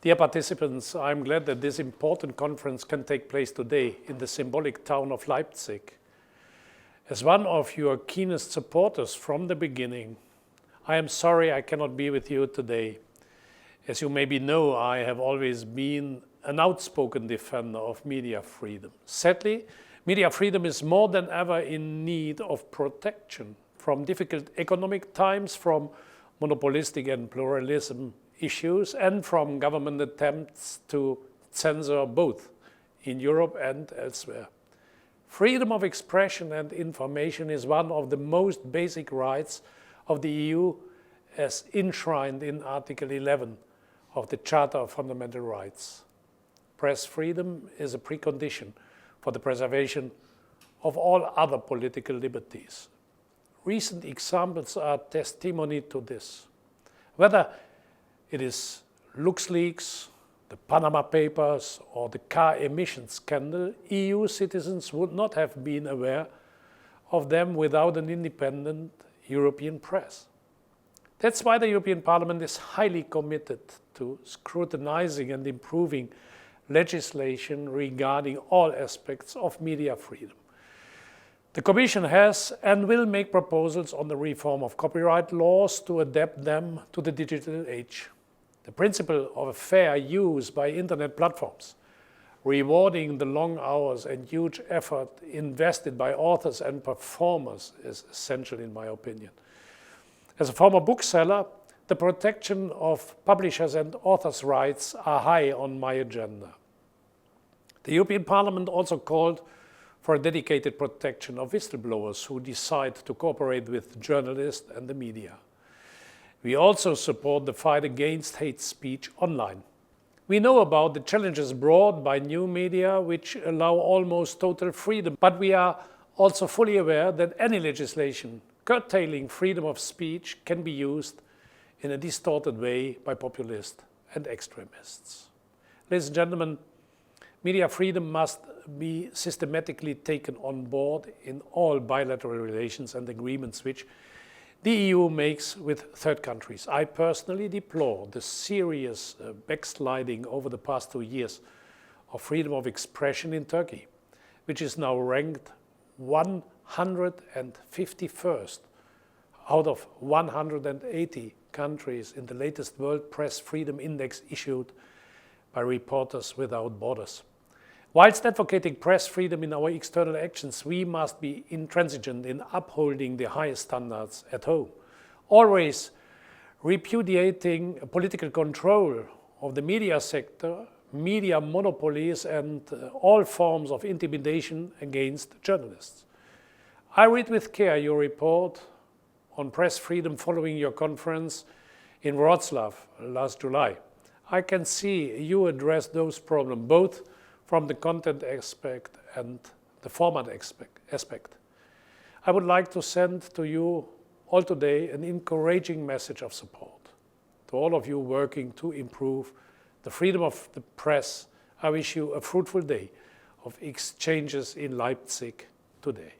Dear participants, I'm glad that this important conference can take place today in the symbolic town of Leipzig. As one of your keenest supporters from the beginning, I am sorry I cannot be with you today. As you maybe know, I have always been an outspoken defender of media freedom. Sadly, media freedom is more than ever in need of protection from difficult economic times, from monopolistic and pluralism issues, and from government attempts to censor both in Europe and elsewhere. Freedom of expression and information is one of the most basic rights of the EU as enshrined in Article 11 of the Charter of Fundamental Rights. Press freedom is a precondition for the preservation of all other political liberties. Recent examples are testimony to this. Whether it is LuxLeaks, the Panama Papers, or the car emissions scandal, EU citizens would not have been aware of them without an independent European press. That's why the European Parliament is highly committed to scrutinizing and improving legislation regarding all aspects of media freedom. The Commission has and will make proposals on the reform of copyright laws to adapt them to the digital age. The principle of fair use by internet platforms, rewarding the long hours and huge effort invested by authors and performers, is essential in my opinion. As a former bookseller, the protection of publishers' and authors' rights are high on my agenda. The European Parliament also called for a dedicated protection of whistleblowers who decide to cooperate with journalists and the media. We also support the fight against hate speech online. We know about the challenges brought by new media, which allow almost total freedom, but we are also fully aware that any legislation curtailing freedom of speech can be used in a distorted way by populists and extremists. Ladies and gentlemen, media freedom must be systematically taken on board in all bilateral relations and agreements which the EU makes with third countries. I personally deplore the serious backsliding over the past 2 years of freedom of expression in Turkey, which is now ranked 151st out of 180 countries in the latest World Press Freedom Index issued by Reporters Without Borders. Whilst advocating press freedom in our external actions, we must be intransigent in upholding the highest standards at home, always repudiating political control of the media sector, media monopolies, and all forms of intimidation against journalists. I read with care your report on press freedom following your conference in Wrocław last July. I can see you address those problems both from the content aspect and the format aspect. I would like to send to you all today an encouraging message of support. To all of you working to improve the freedom of the press, I wish you a fruitful day of exchanges in Leipzig today.